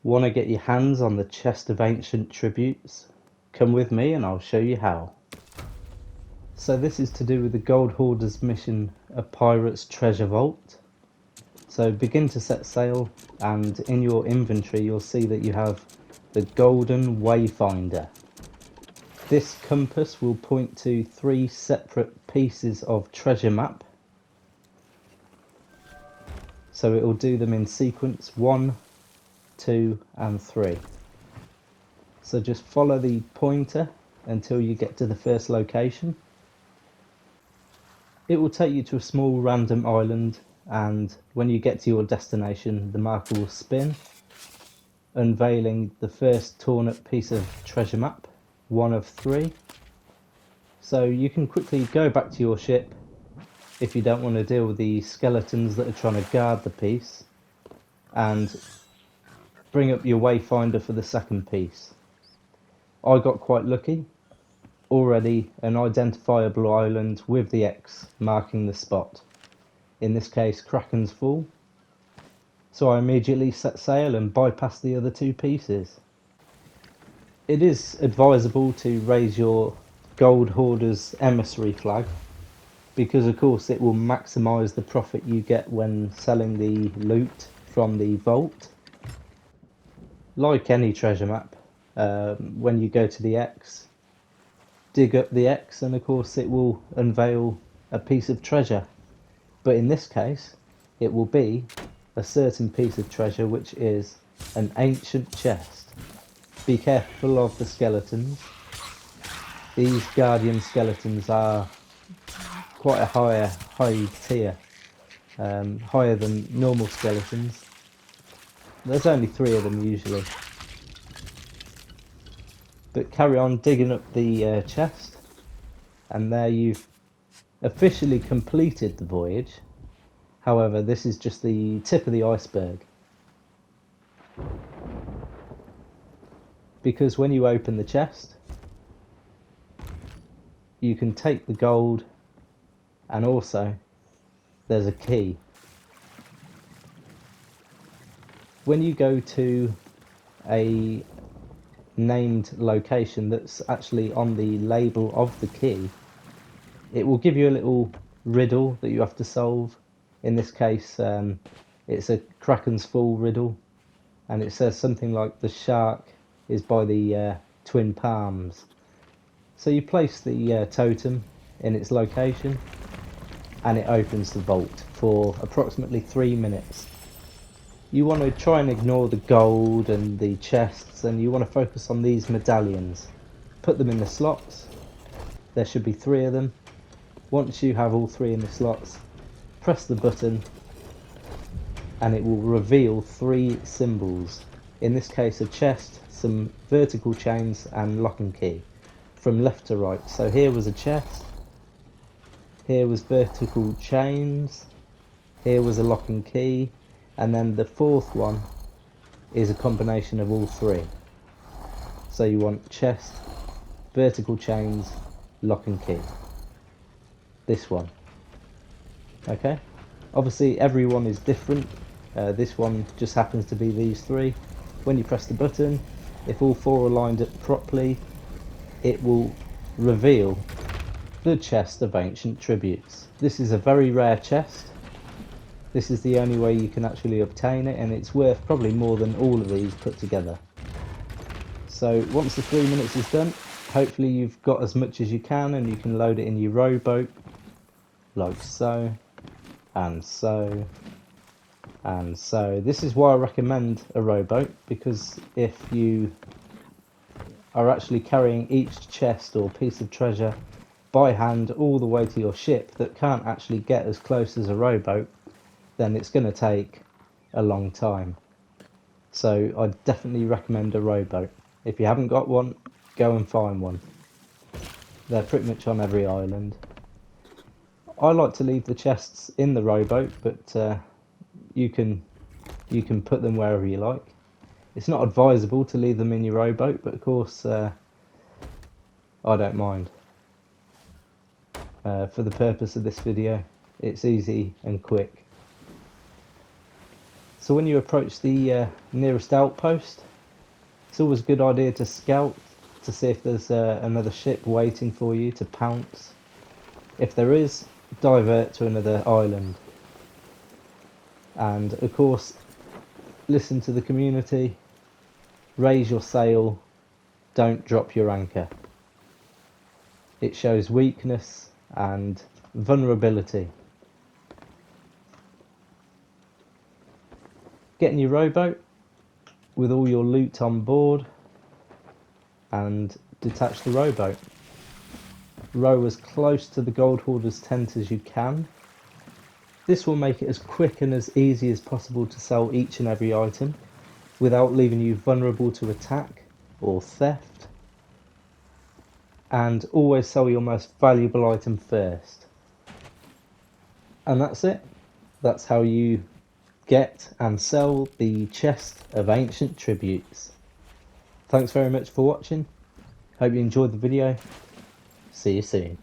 Want to get your hands on the chest of ancient tributes? Come with me and I'll show you how. So this is to do with the Gold Hoarders mission of Pirate's Treasure Vault. So begin to set sail, and in your inventory you'll see that you have the Golden Wayfinder. This compass will point to 3 separate pieces of treasure map. So it will do them in sequence 1, 2 and 3. So just follow the pointer until you get to the first location. It will take you to a small random island, and when you get to your destination the marker will spin, unveiling the first torn up piece of treasure map, 1 of 3. So you can quickly go back to your ship if you don't want to deal with the skeletons that are trying to guard the piece, and bring up your wayfinder for the second piece. I got quite lucky. Already an identifiable island with the X marking the spot. In this case, Kraken's Fall. So I immediately set sail and bypassed the other 2 pieces. It is advisable to raise your Gold Hoarders emissary flag, because of course it will maximise the profit you get when selling the loot from the vault. Like any treasure map, when you go to the X, dig up the X and of course it will unveil a piece of treasure. But in this case, it will be a certain piece of treasure, which is an ancient chest. Be careful of the skeletons. These guardian skeletons are quite a high tier, higher than normal skeletons. There's only 3 of them usually. But carry on digging up the chest, and there you've officially completed the voyage. However, this is just the tip of the iceberg, because when you open the chest you can take the gold, and also there's a key. When you go to a named location that's actually on the label of the key, it will give you a little riddle that you have to solve. In this case, it's a Kraken's Fall riddle, and it says something like the shark is by the twin palms. So you place the totem in its location and it opens the vault for approximately 3 minutes. You want to try and ignore the gold and the chests, and you want to focus on these medallions. Put them in the slots. There should be 3 of them. Once you have all 3 in the slots, press the button and it will reveal 3 symbols. In this case, a chest, some vertical chains and lock and key, from left to right. So here was a chest, here was vertical chains, here was a lock and key, and then the 4th one is a combination of all 3. So you want chest, vertical chains, lock and key. This one. Okay, obviously everyone is different. This one just happens to be these 3. When you press the button, if all 4 are lined up properly, it will reveal the chest of ancient tributes. This is a very rare chest. This is the only way you can actually obtain it, and it's worth probably more than all of these put together. So once the 3 minutes is done, hopefully you've got as much as you can, and you can load it in your rowboat, like so, and so, and so. This is why I recommend a rowboat, because if you are actually carrying each chest or piece of treasure by hand all the way to your ship that can't actually get as close as a rowboat, then it's going to take a long time. So I definitely recommend a rowboat. If you haven't got one, go and find one. They're pretty much on every island. I like to leave the chests in the rowboat, but you can put them wherever you like. It's not advisable to leave them in your rowboat, but of course I don't mind. For the purpose of this video, it's easy and quick. So when you approach the nearest outpost, it's always a good idea to scout to see if there's another ship waiting for you to pounce. If there is, divert to another island. And of course, listen to the community, raise your sail, don't drop your anchor. It shows weakness and vulnerability. Get in your rowboat with all your loot on board and detach the rowboat. Row as close to the gold hoarder's tent as you can. This will make it as quick and as easy as possible to sell each and every item without leaving you vulnerable to attack or theft. And always sell your most valuable item first. And that's it. That's how you get and sell the chest of ancient tributes. Thanks very much for watching. Hope you enjoyed the video. See you soon.